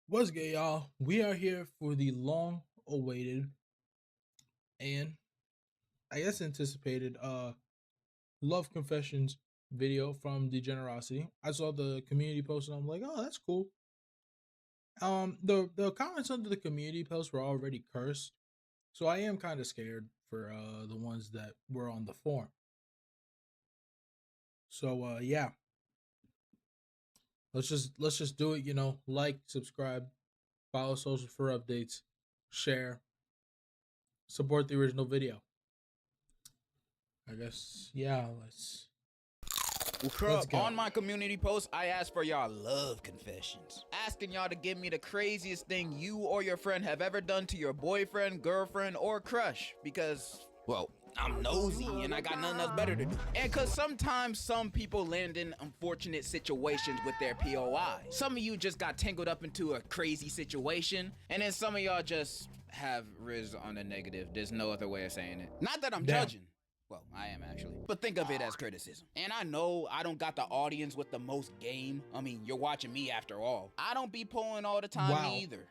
What's good, y'all? We are here for the long awaited and I guess anticipated Love Confessions video from Degenerocity. I saw the community post and I'm like, oh, that's cool. The comments under the community post were already cursed, so I am kind of scared for the ones that were on the forum. So yeah, let's just do it, like, subscribe, follow social for updates, share, support the original video. I guess, yeah, let's go. On my community post, I asked for y'all love confessions. Asking y'all to give me the craziest thing you or your friend have ever done to your boyfriend, girlfriend, or crush. Because, well, I'm nosy and I got nothing else better to do. And cause sometimes some people land in unfortunate situations with their POI. Some of you just got tangled up into a crazy situation, and then some of y'all just have Riz on the negative. There's no other way of saying it. Not that I'm judging. Well, I am actually. But think of it as criticism. And I know I don't got the audience with the most game. I mean, you're watching me after all. I don't be pulling all the time either.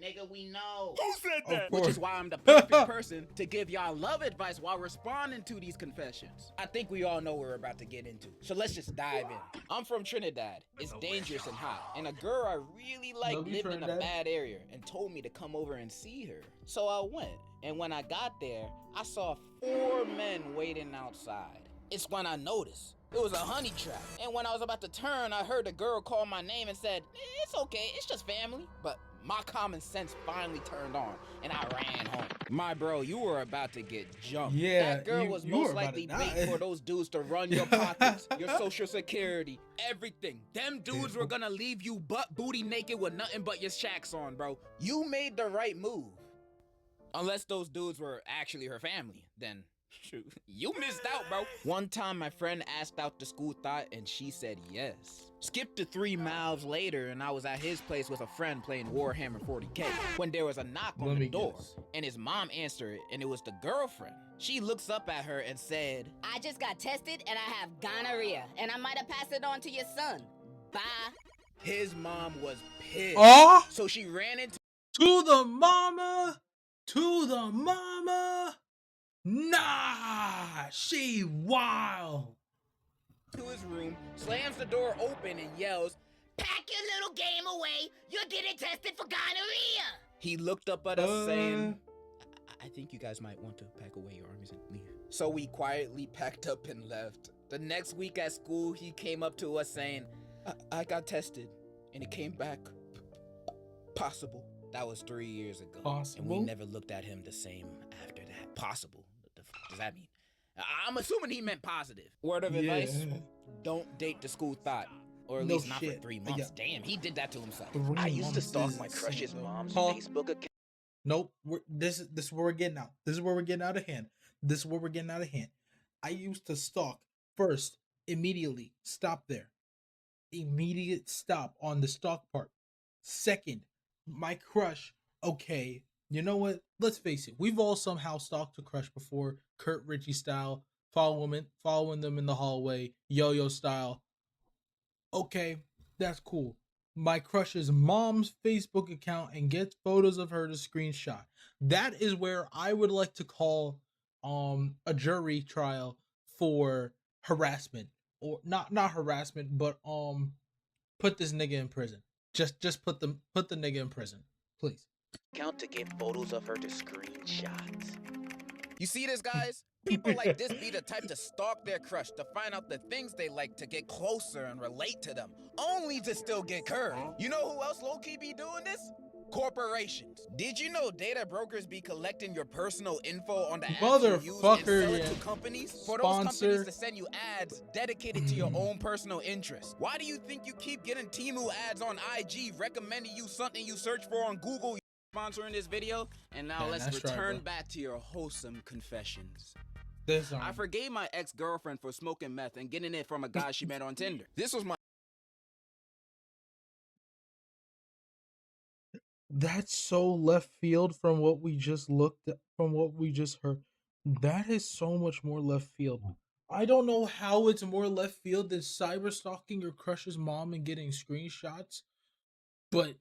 Nigga, we know. Who said that? Which is why I'm the perfect person to give y'all love advice while responding to these confessions. I think we all know what we're about to get into, so let's just dive in. I'm from Trinidad. It's dangerous and hot, and a girl I really like lived in a bad area and told me to come over and see her. So I went, and when I got there, I saw 4 men waiting outside. It's when I noticed. It was a honey trap, and when I was about to turn, I heard the girl call my name and said, "It's okay, it's just family." But my common sense finally turned on, and I ran home. My bro, you were about to get jumped. Yeah, that girl was most likely bait for those dudes to run your pockets, your social security, everything. Them dudes were gonna leave you butt booty naked with nothing but your shacks on, bro. You made the right move. Unless those dudes were actually her family, then shoot, you missed out, bro. One time my friend asked out the school thought and she said yes. Skip to 3 miles later and I was at his place with a friend playing Warhammer 40K when there was a knock on the door and his mom answered it and it was the girlfriend. She looks up at her and said, "I just got tested and I have gonorrhea and I might have passed it on to your son. Bye." His mom was pissed. Oh, so she ran into the mama, to the mama. Nah, she wild. to his room, slams the door open and yells, "Pack your little game away. You're getting tested for gonorrhea." He looked up at us saying, I think you guys might want to pack away your armies and leave. So we quietly packed up and left. The next week at school, he came up to us saying, I got tested and it came back possible. That was 3 years ago. Possible? And we never looked at him the same after that. Possible. What the fuck does that mean? I'm assuming he meant positive. Word of advice, don't date the school thought. Or at least not for 3 months. Yeah. Damn, he did that to himself. I used to stalk my crush's mom's Facebook account. Nope, this is where we're getting out. This is where we're getting out of hand. This is where we're getting out of hand. I used to stalk first, immediately stop there. Immediate stop on the stalk part. Second, my crush. Okay, you know what? Let's face it. We've all somehow stalked a crush before, Kurt Ritchie style, following them in the hallway, yo-yo style. Okay, that's cool. My crush's mom's Facebook account and gets photos of her to screenshot. That is where I would like to call a jury trial for harassment, or not harassment, but put this nigga in prison. Just put the nigga in prison, please. Account to get photos of her to screenshots. You see this, guys? People like this be the type to stalk their crush to find out the things they like to get closer and relate to them, only to still get curved. You know who else low-key be doing this? Corporations. Did you know data brokers be collecting your personal info on the apps you use and sell it to companies? For those companies to send you ads dedicated to your own personal interests. Why do you think you keep getting Temu ads on IG recommending you something you search for on Google? Sponsoring this video, and now let's return back to your wholesome confessions. I forgave my ex-girlfriend for smoking meth and getting it from a guy she met on Tinder. This was my... That's so left field from what we just looked at, from what we just heard. That is so much more left field. I don't know how it's more left field than cyber stalking your crush's mom and getting screenshots, but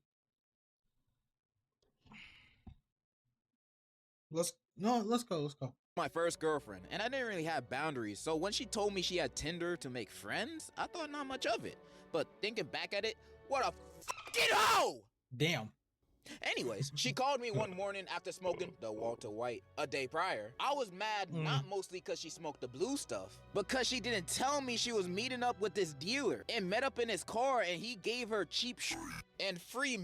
Let's go. Let's go. My first girlfriend, and I didn't really have boundaries, so when she told me she had Tinder to make friends, I thought not much of it. But thinking back at it, what a fucking hoe! Damn. Anyways, she called me one morning after smoking the Walter White a day prior. I was mad not mostly because she smoked the blue stuff, but because she didn't tell me she was meeting up with this dealer and met up in his car and he gave her cheap and free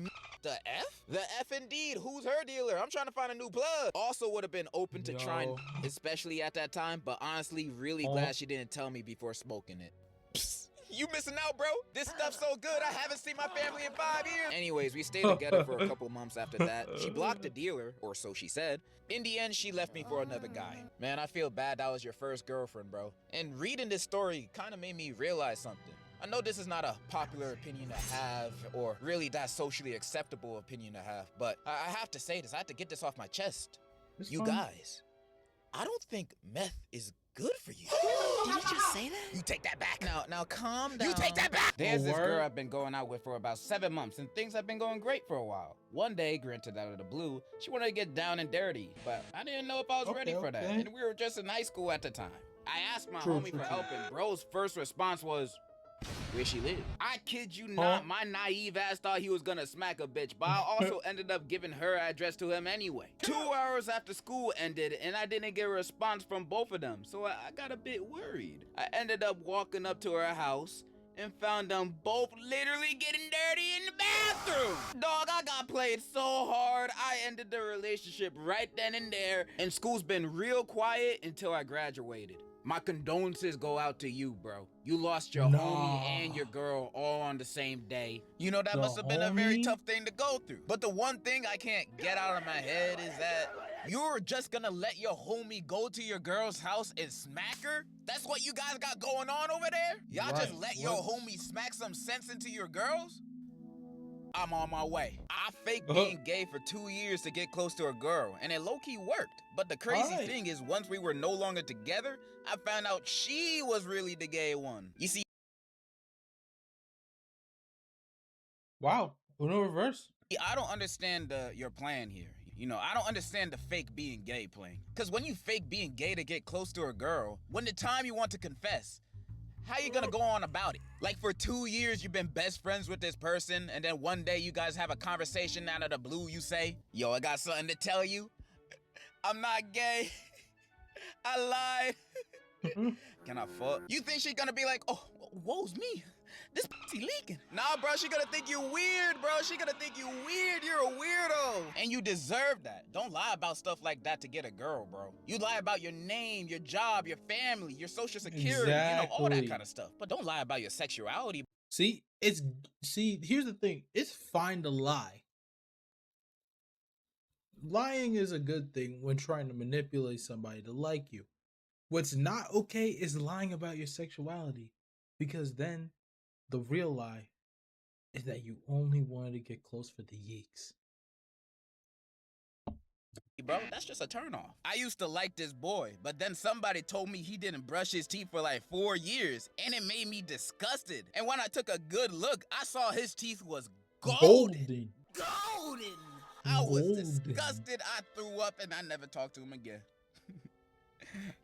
the F? The F indeed. Who's her dealer? I'm trying to find a new plug. Also would have been open to trying, especially at that time, but honestly, really glad she didn't tell me before smoking it. Psst. You missing out, bro? This stuff's so good, I haven't seen my family in 5 years. Anyways, we stayed together for a couple months after that. She blocked the dealer, or so she said. In the end, she left me for another guy. Man, I feel bad that was your first girlfriend, bro. And reading this story kind of made me realize something. I know this is not a popular opinion to have, or really that socially acceptable opinion to have, but I have to say this. I have to get this off my chest. You guys, I don't think meth is good for you. Did you just say that? You take that back. Now calm down. You take that back. There's this girl I've been going out with for about 7 months, and things have been going great for a while. One day, granted out of the blue, she wanted to get down and dirty, but I didn't know if I was ready for that, and we were just in high school at the time. I asked my homie for help, and bro's first response was, where she live? I kid you not, my naive ass thought he was gonna smack a bitch, but I also ended up giving her address to him anyway. 2 hours after school ended, and I didn't get a response from both of them, so I got a bit worried. I ended up walking up to her house and found them both literally getting dirty in the bathroom. Dog, I got played so hard, I ended the relationship right then and there, and school's been real quiet until I graduated. My condolences go out to you, bro. You lost your homie and your girl all on the same day. You know, that must have been a very tough thing to go through. But the one thing I can't get out of my head is that you're just gonna let your homie go to your girl's house and smack her? That's what you guys got going on over there? Y'all just let your homie smack some sense into your girls? I'm on my way. I faked being gay for 2 years to get close to a girl, and it low-key worked. But the crazy thing is, once we were no longer together, I found out she was really the gay one. You see, Wow. Uno reverse. I don't understand your plan here. You know, I don't understand the fake being gay plan. Because when you fake being gay to get close to a girl, when the time you want to confess, how you gonna go on about it? Like for 2 years you've been best friends with this person, and then one day you guys have a conversation out of the blue, you say, yo, I got something to tell you. I'm not gay. I lied. Can I fuck? You think she gonna be like, oh, woe's me. This pussy leaking. Nah, bro, she gonna think you weird, bro. She gonna think you weird. You're a weirdo. And you deserve that. Don't lie about stuff like that to get a girl, bro. You lie about your name, your job, your family, your social security, you know, all that kind of stuff. But don't lie about your sexuality. See, here's the thing. It's fine to lie. Lying is a good thing when trying to manipulate somebody to like you. What's not okay is lying about your sexuality, because then the real lie is that you only wanted to get close for the yeeks. Bro, that's just a turnoff. I used to like this boy, but then somebody told me he didn't brush his teeth for like 4 years, and it made me disgusted. And when I took a good look, I saw his teeth was golden. Golden! I was disgusted. I threw up, and I never talked to him again.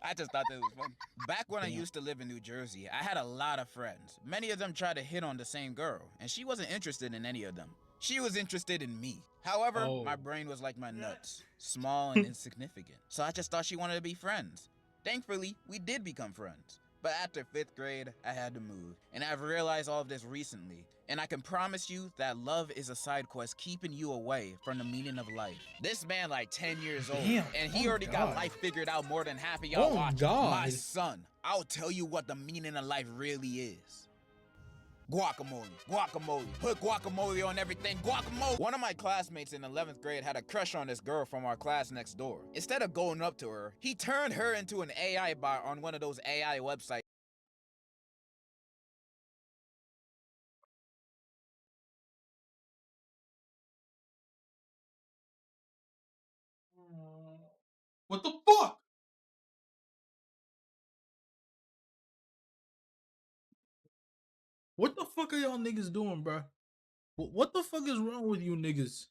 I just thought that was fun. Back when I used to live in New Jersey, I had a lot of friends. Many of them tried to hit on the same girl, and she wasn't interested in any of them. She was interested in me. However, my brain was like my nuts, small and insignificant. So I just thought she wanted to be friends. Thankfully, we did become friends. But after 5th grade, I had to move. And I've realized all of this recently. And I can promise you that love is a side quest keeping you away from the meaning of life. This man like 10 years old, and he already got life figured out more than half of y'all watching. My son, I'll tell you what the meaning of life really is. Guacamole, guacamole, put guacamole on everything, guacamole. One of my classmates in 11th grade had a crush on this girl from our class next door. Instead of going up to her, he turned her into an AI bot on one of those AI websites. What the fuck? What the fuck are y'all niggas doing, bro? What the fuck is wrong with you niggas?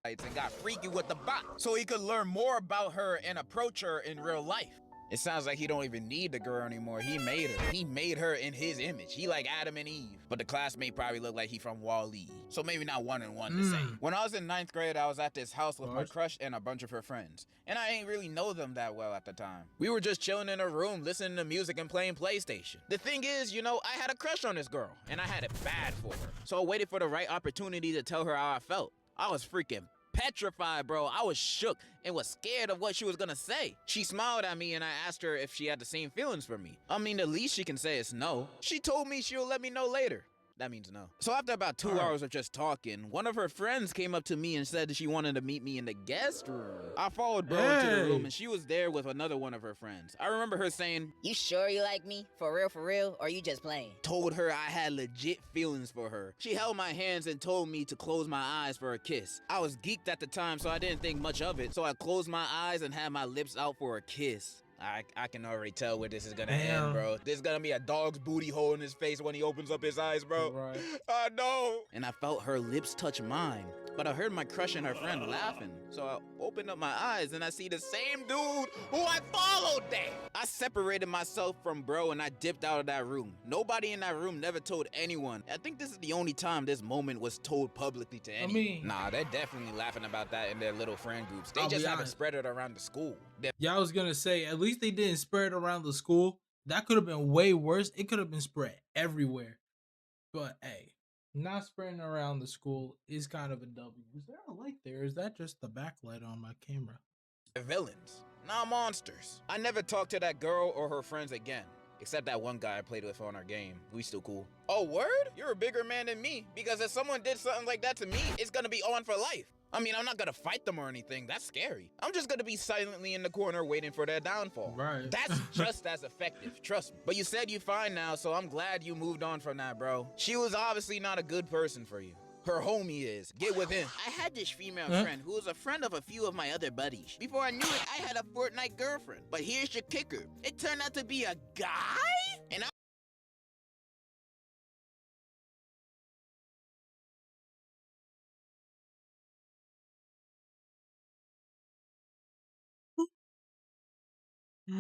and got freaky with the bot so he could learn more about her and approach her in real life. It sounds like he don't even need the girl anymore. He made her. He made her in his image. He like Adam and Eve. But the classmate probably looked like he from Wall-E. So maybe not one and one to say. When I was in 9th grade, I was at this house with my crush and a bunch of her friends. And I ain't really know them that well at the time. We were just chilling in a room, listening to music and playing PlayStation. The thing is, you know, I had a crush on this girl. And I had it bad for her. So I waited for the right opportunity to tell her how I felt. I was freaking petrified, bro. I was shook and was scared of what she was gonna say. She smiled at me and I asked her if she had the same feelings for me. I mean, the least she can say is no. She told me she'll let me know later. That means no. So after about 2 hours of just talking, one of her friends came up to me and said that she wanted to meet me in the guest room. I followed bro into the room and she was there with another one of her friends. I remember her saying, You sure you like me? For real? Or you just playing? Told her I had legit feelings for her. She held my hands and told me to close my eyes for a kiss. I was geeked at the time, so I didn't think much of it. So I closed my eyes and had my lips out for a kiss. I can already tell where this is gonna end, bro. There's gonna be a dog's booty hole in his face when he opens up his eyes, bro. Right. I know. And I felt her lips touch mine, but I heard my crush and her friend laughing. So I opened up my eyes and I see the same dude who I followed there. I separated myself from bro and I dipped out of that room. Nobody in that room never told anyone. I think this is the only time this moment was told publicly to anyone. Nah, they're definitely laughing about that in their little friend groups. They just haven't spread it around the school. Yeah, I was gonna say, at least they didn't spread it around the school. That could have been way worse. It could have been spread everywhere. But hey, not spreading around the school is kind of a W. Is there a light there? Is that just the backlight on my camera? Villains, not monsters. I never talked to that girl or her friends again. Except that one guy I played with on our game. We still cool. Oh, word? You're a bigger man than me. Because if someone did something like that to me, it's gonna be on for life. I mean, I'm not gonna fight them or anything. That's scary. I'm just gonna be silently in the corner waiting for their downfall. Right. That's just as effective, trust me. But you said you're fine now, so I'm glad you moved on from that, bro. She was obviously not a good person for you. Her homie is. Get with him. I had this female friend who was a friend of a few of my other buddies. Before I knew it, I had a Fortnite girlfriend. But here's the kicker. It turned out to be a guy? And All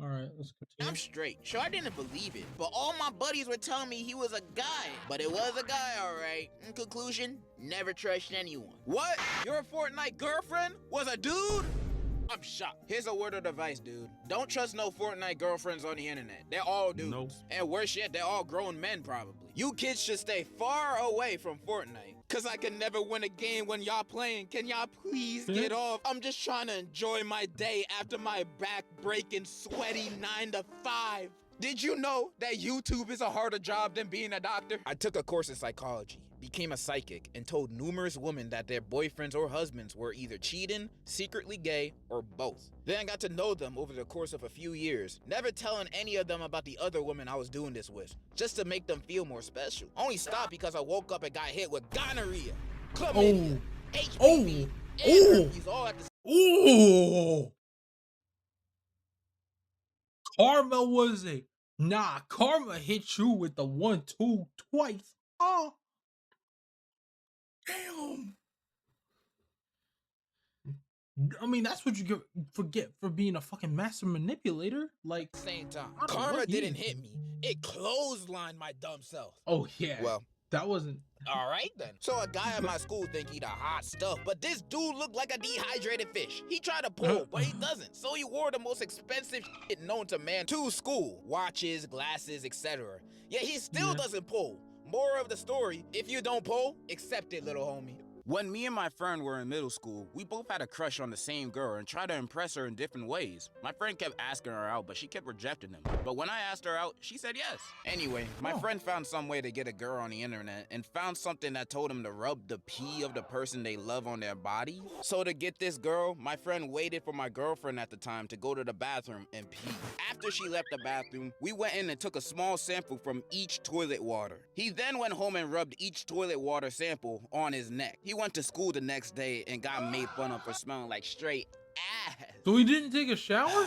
right, let's continue. I'm straight. Sure, I didn't believe it, but all my buddies were telling me he was a guy. But it was a guy, all right. In conclusion, never trust anyone. What? Your Fortnite girlfriend was a dude? I'm shocked. Here's a word of advice, dude. Don't trust no Fortnite girlfriends on the internet. They're all dudes. Nope. And worse yet, they're all grown men, probably. You kids should stay far away from Fortnite. Cause I can never win a game when y'all playing. Can y'all please get off? I'm just trying to enjoy my day after my back-breaking, sweaty 9 to 5. Did you know that YouTube is a harder job than being a doctor? I took a course in psychology, became a psychic, and told numerous women that their boyfriends or husbands were either cheating, secretly gay, or both. Then I got to know them over the course of a few years, never telling any of them about the other women I was doing this with, just to make them feel more special. Only stopped because I woke up and got hit with gonorrhea, chlamydia, HPV, and herpes all at the Ooh. Karma was a karma hit you with the 1-2 twice. Oh, damn. I mean, that's what you forget for being a fucking master manipulator. Like, same time. Karma didn't hit me. It clotheslined my dumb self. Oh yeah. Well, that wasn't. All right then. So a guy at my school think he the hot stuff, but this dude looked like a dehydrated fish. He tried to pull, but he doesn't. So he wore the most expensive shit known to man to school. Watches, glasses, etc. Yet he still doesn't pull. More of the story, if you don't pull, accept it, little homie. When me and my friend were in middle school, we both had a crush on the same girl and tried to impress her in different ways. My friend kept asking her out, but she kept rejecting him. But when I asked her out, she said yes. Anyway, my friend found some way to get a girl on the internet and found something that told him to rub the pee of the person they love on their body. So to get this girl, my friend waited for my girlfriend at the time to go to the bathroom and pee. After she left the bathroom, we went in and took a small sample from each toilet water. He then went home and rubbed each toilet water sample on his neck. He went to school the next day and got made fun of for smelling like straight So he didn't take a shower?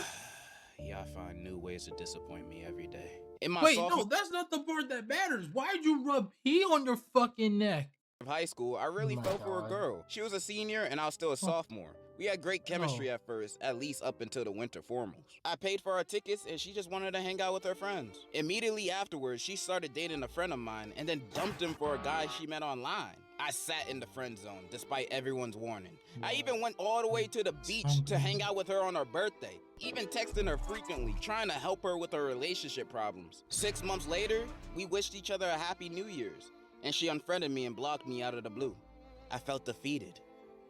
Yeah, I find new ways to disappoint me every day. In my Wait, sophomore no, that's not the part that matters. Why'd you rub pee on your fucking neck? of high school, I really my fell for a God. girl. She was a senior and I was still a sophomore. We had great chemistry at first, at least up until the winter formals. I paid for our tickets and she just wanted to hang out with her friends. Immediately afterwards, she started dating a friend of mine and then dumped him for a guy she met online. I sat in the friend zone despite everyone's warning. I even went all the way to the beach to hang out with her on her birthday, even texting her frequently, trying to help her with her relationship problems. 6 months later, we wished each other a happy New Year's, and she unfriended me and blocked me out of the blue. I felt defeated,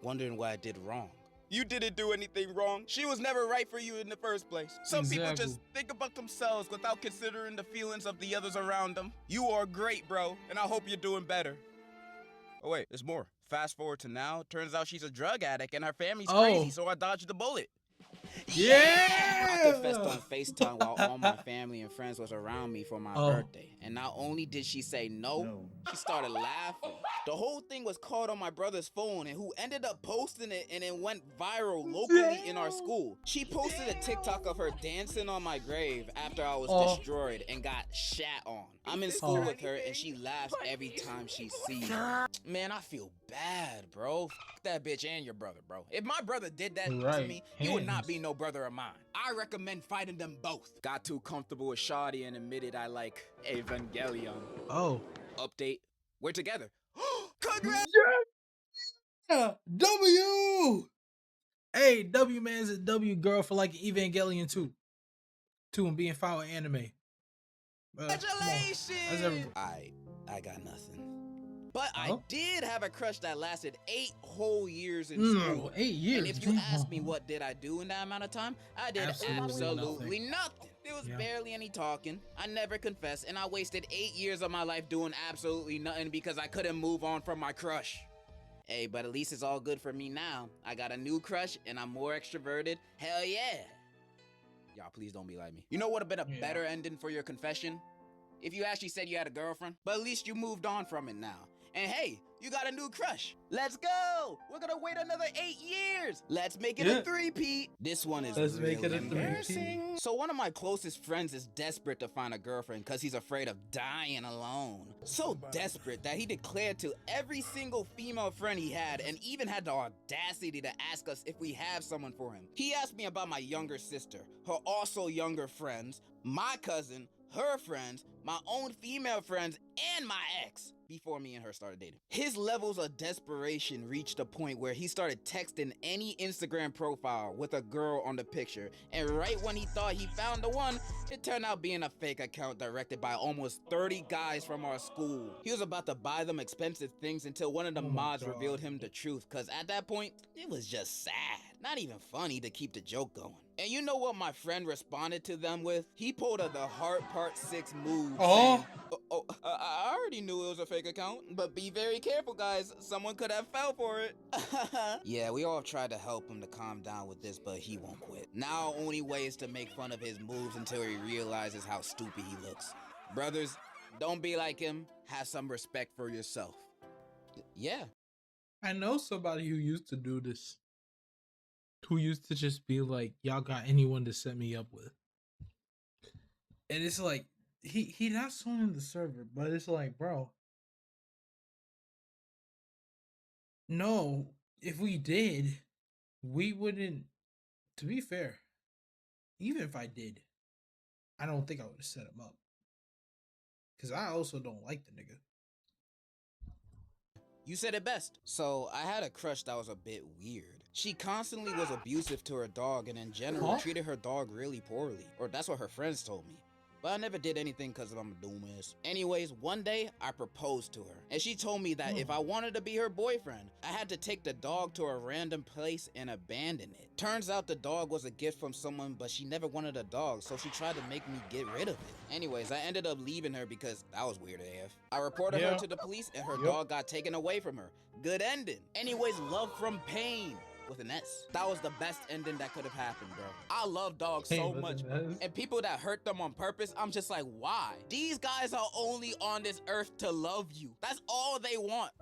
wondering what I did wrong. You didn't do anything wrong. She was never right for you in the first place. Some people just think about themselves without considering the feelings of the others around them. You are great, bro, and I hope you're doing better. Oh wait, there's more. Fast forward to now, turns out she's a drug addict and her family's crazy, so I dodged the bullet. Yeah! I confessed on FaceTime while all my family and friends was around me for my birthday. And not only did she say no, she started laughing. The whole thing was caught on my brother's phone, and who ended up posting it, and it went viral locally in our school. She posted a TikTok of her dancing on my grave after I was destroyed and got shat on. I'm in school with her and she laughs every time she sees me. Man, I feel bad, bro. F that bitch and your brother, bro. If my brother did that to me, he would not be no brother of mine. I recommend fighting them both. Got too comfortable with Shawty and admitted I like Evangelion. Update, we're together. Congrats! Yeah! W! Hey, W man's a W girl for like Evangelion too. And being foul in anime. Congratulations! I got nothing. But I did have a crush that lasted 8 whole years in school. 8 years. And if you ask me what did I do in that amount of time, I did absolutely nothing. There was barely any talking. I never confessed, and I wasted 8 years of my life doing absolutely nothing because I couldn't move on from my crush. Hey, but at least it's all good for me now. I got a new crush, and I'm more extroverted. Hell yeah. Y'all, please don't be like me. You know what would have been a better ending for your confession? If you actually said you had a girlfriend, but at least you moved on from it now. And hey, you got a new crush. Let's go. We're gonna wait another 8 years. Let's make it a three-peat. This one is really embarrassing. So one of my closest friends is desperate to find a girlfriend because he's afraid of dying alone. So desperate that he declared to every single female friend he had, and even had the audacity to ask us if we have someone for him. He asked me about my younger sister, her also younger friends, my cousin, her friends, my own female friends, and my ex before me and her started dating. His levels of desperation reached a point where he started texting any Instagram profile with a girl on the picture, and right when he thought he found the one, it turned out being a fake account directed by almost 30 guys from our school. He was about to buy them expensive things until one of the mods revealed him the truth, cause at that point, it was just sad. Not even funny to keep the joke going. And you know what my friend responded to them with? He pulled the heart part 6 move saying, I already knew it was a fake account, but be very careful, guys. Someone could have fell for it. Yeah, we all tried to help him to calm down with this, but he won't quit. Now, only way is to make fun of his moves until he realizes how stupid he looks. Brothers, don't be like him. Have some respect for yourself. Yeah. I know somebody who used to do this. Who used to just be like, y'all got anyone to set me up with? And it's like, he not someone in the server, but it's like, bro, no, if we did, we wouldn't, to be fair, even if I did, I don't think I would have set him up. Because I also don't like the nigga. You said it best. So I had a crush that was a bit weird. She constantly was abusive to her dog and in general treated her dog really poorly. Or that's what her friends told me. But I never did anything because I'm a dumbass. Anyways, one day I proposed to her. And she told me that if I wanted to be her boyfriend, I had to take the dog to a random place and abandon it. Turns out the dog was a gift from someone, but she never wanted a dog, so she tried to make me get rid of it. Anyways, I ended up leaving her because that was weird AF. I reported her to the police and her dog got taken away from her. Good ending. Anyways, love from pain. With an S. That was the best ending that could have happened, bro. I love dogs so much, bro. And people that hurt them on purpose, I'm just like, why? These guys are only on this earth to love you. That's all they want.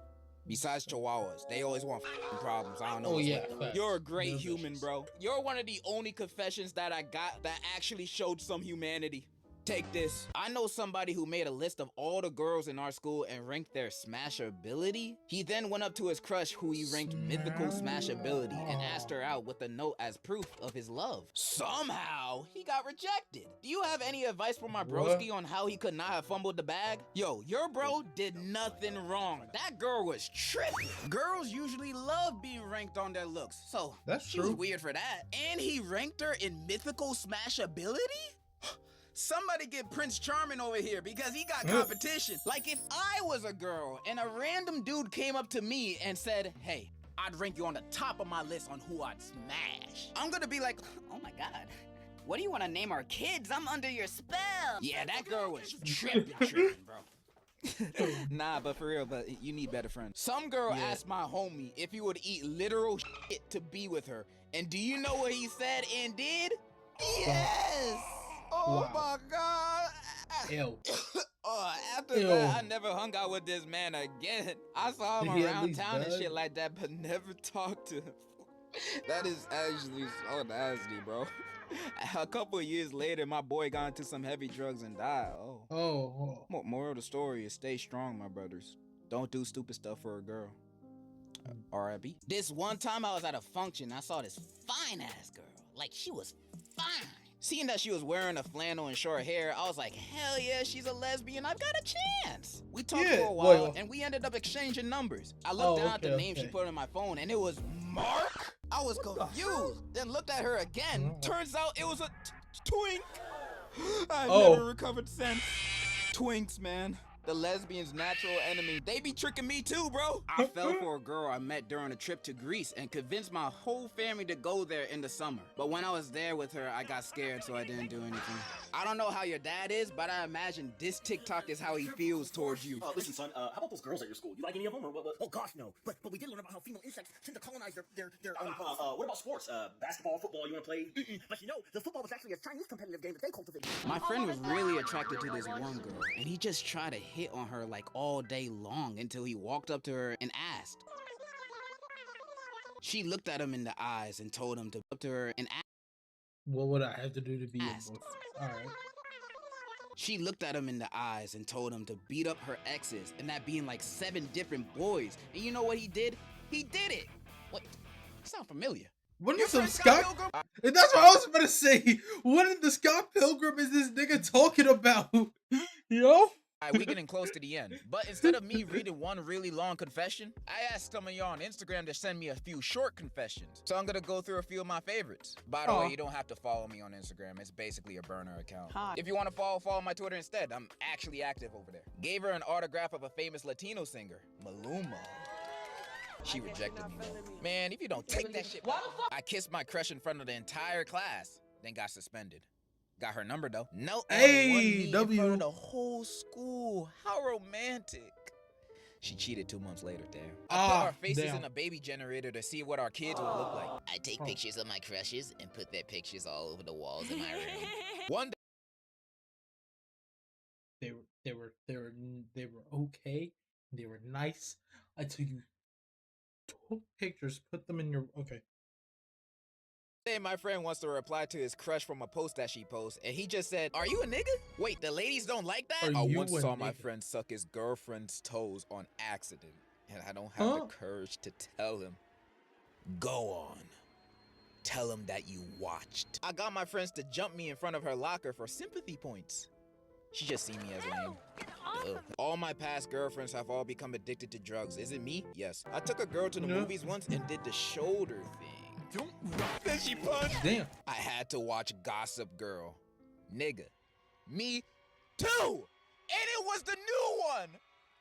Besides chihuahuas, they always want problems. I don't know Oh what's yeah, with them. facts. You're a great They're human, vicious. bro. You're one of the only confessions that I got that actually showed some humanity. Take this. I know somebody who made a list of all the girls in our school and ranked their smashability. He then went up to his crush who he ranked mythical smashability and asked her out with a note as proof of his love. Somehow, he got rejected. Do you have any advice for my broski on how he could not have fumbled the bag? Yo, your bro did nothing wrong. That girl was tripping. Girls usually love being ranked on their looks, so That's she was true. weird for that. And he ranked her in mythical smashability? Somebody get Prince Charming over here because he got competition. Like if I was a girl and a random dude came up to me and said, hey, I'd rank you on the top of my list on who I'd smash. I'm gonna be like, Oh my god. What do you want to name our kids? I'm under your spell. yeah, that girl was tripping, bro. Nah, but for real, but you need better friends. Some girl asked my homie if he would eat literal shit to be with her. And do you know what he said and did? Yes! Oh my god! Ew. After that, I never hung out with this man again. I saw him Did he at around least town and beg? shit like that, but never talked to him. That is actually so nasty, bro. A couple of years later, my boy got into some heavy drugs and died. Moral of the story is stay strong, my brothers. Don't do stupid stuff for a girl. R.I.P. This one time I was at a function, I saw this fine ass girl. Like she was fine. Seeing that she was wearing a flannel and short hair, I was like, hell yeah, she's a lesbian. I've got a chance. We talked for a while and we ended up exchanging numbers. I looked down at the name she put on my phone and it was Mark. I was confused. Then looked at her again. Turns out it was a twink. I've never recovered since. Twinks, man. The lesbian's natural enemy. They be tricking me too, bro. I fell for a girl I met during a trip to Greece and convinced my whole family to go there in the summer. But when I was there with her, I got scared, so I didn't do anything. I don't know how your dad is, but I imagine this TikTok is how he feels towards you. Listen, son, how about those girls at your school? You like any of them? Or what? Oh, gosh, no. But we did learn about how female insects tend to colonize their what about sports? Basketball, football, you want to play? But you know, the football was actually a Chinese competitive game that they cultivated. My friend was really attracted to this one girl, and he just tried to hit on her like all day long until he walked up to her and asked. She looked at him in the eyes and told him to up to her and ask. What would I have to do to be Asked. All right. She looked at him in the eyes and told him to beat up her exes, and that being like 7 different boys. And you know what he did? He did it. What? Sound familiar? What Your is some friend Scott Scott? Pilgrim? And that's what I was about to say. What in the Scott Pilgrim is this nigga talking about? Yo? All right, we getting close to the end. But instead of me reading one really long confession, I asked some of y'all on Instagram to send me a few short confessions. So I'm gonna go through a few of my favorites. By the way, you don't have to follow me on Instagram. It's basically a burner account. If you want to follow my Twitter instead. I'm actually active over there. Gave her an autograph of a famous Latino singer, Maluma. She rejected me, though. Man, if you don't take that shit, I kissed my crush in front of the entire class, then got suspended. Got her number though. No, on one knee in front of the whole school. How romantic. She cheated 2 months later, damn. I put our faces in a baby generator to see what our kids would look like. I take pictures of my crushes and put their pictures all over the walls in my room. One They were okay. They were nice until you took pictures, put them in your day, my friend wants to reply to his crush from a post that she posts, and he just said, "Are you a nigga?" Wait, the ladies don't like that? I once saw my friend suck his girlfriend's toes on accident, and I don't have the courage to tell him. Go on. Tell him that you watched. I got my friends to jump me in front of her locker for sympathy points. She just see me as lame. Ugh. All my past girlfriends have all become addicted to drugs. Is it me? Yes. I took a girl to the movies once and did the shoulder thing. Then she punched. Damn. I had to watch Gossip Girl. Nigga. Me too. And it was the new one.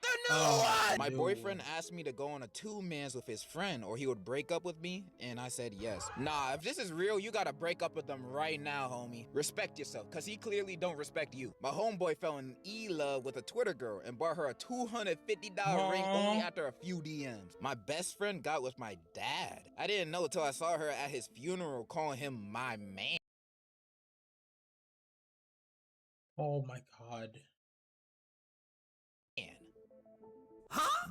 The new one. My boyfriend asked me to go on a 2-mans with his friend or he would break up with me, and I said yes. Nah, if this is real, you gotta break up with them right now, homie. Respect yourself, cause he clearly don't respect you. My homeboy fell in love with a Twitter girl and bought her a $250 ring only after a few DMs. My best friend got with my dad. I didn't know till I saw her at his funeral calling him my man. Oh my god.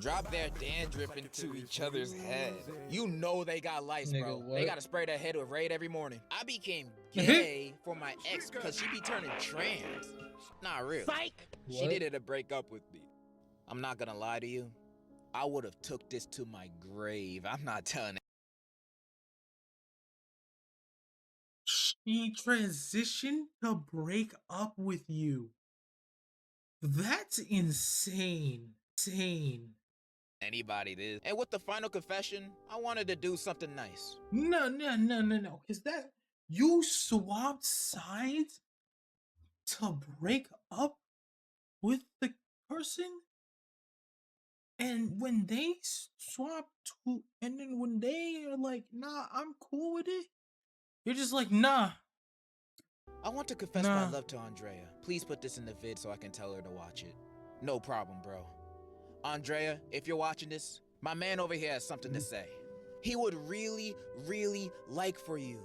Drop their dandruff into each other's head. You know they got lice, Nigga, bro. what? They gotta spray their head with Raid every morning. I became gay for my ex because she be turning trans. Not real. Psych! She What? did it to break up with me. I'm not gonna lie to you. I would have took this to my grave. I'm not telling it. She transitioned to break up with you. That's insane. Insane. Anybody this. And with the final confession, I wanted to do something nice. No. Cause that you swapped sides to break up with the person, and when they swap to, and then when they are like, nah, I'm cool with it, you're just like, nah. I want to confess Nah. my love to Andrea. Please put this in the vid so I can tell her to watch it. No problem, bro. Andrea, if you're watching this, my man over here has something to say. He would really, really like for you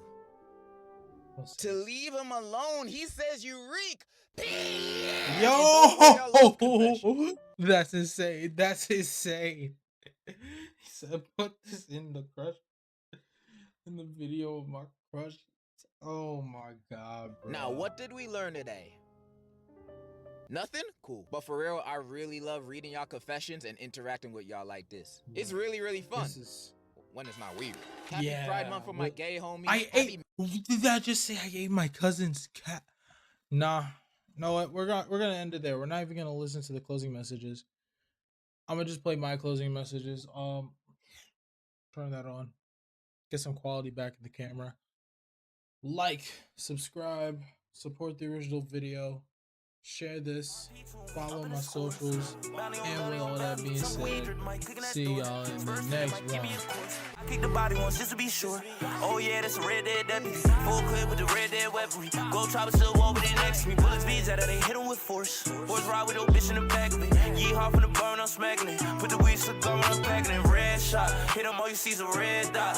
to leave him alone. He says you reek. Yo, that's insane. That's insane. He said, "Put this in the crush, in the video of my crush." Oh my god, bro. Now, what did we learn today? Nothing? Cool. But for real, I really love reading y'all confessions and interacting with y'all like this. It's really, really fun. This is... When it's not weird. Happy Pride Month for my gay homie. I ate. Did I just say I ate my cousin's cat? Nah. No, what? We're gonna end it there. We're not even gonna listen to the closing messages. I'm gonna just play my closing messages. Turn that on. Get some quality back in the camera. Like, subscribe, support the original video, share this, follow my socials, and with all that being said, see y'all in the next round. I kick the body once just to be sure. Oh yeah, that's a red dead deputy. Full clip with the red dead weaponry. Go chopper still walk with it next to me. Bullets beats out of they hit him with force. Boys ride with no bitch in the back of it. Yeehaw from the burn, I'm smacking it. Put the weed cigar when I'm packing it. Red shot, hit him all you see is a red dot.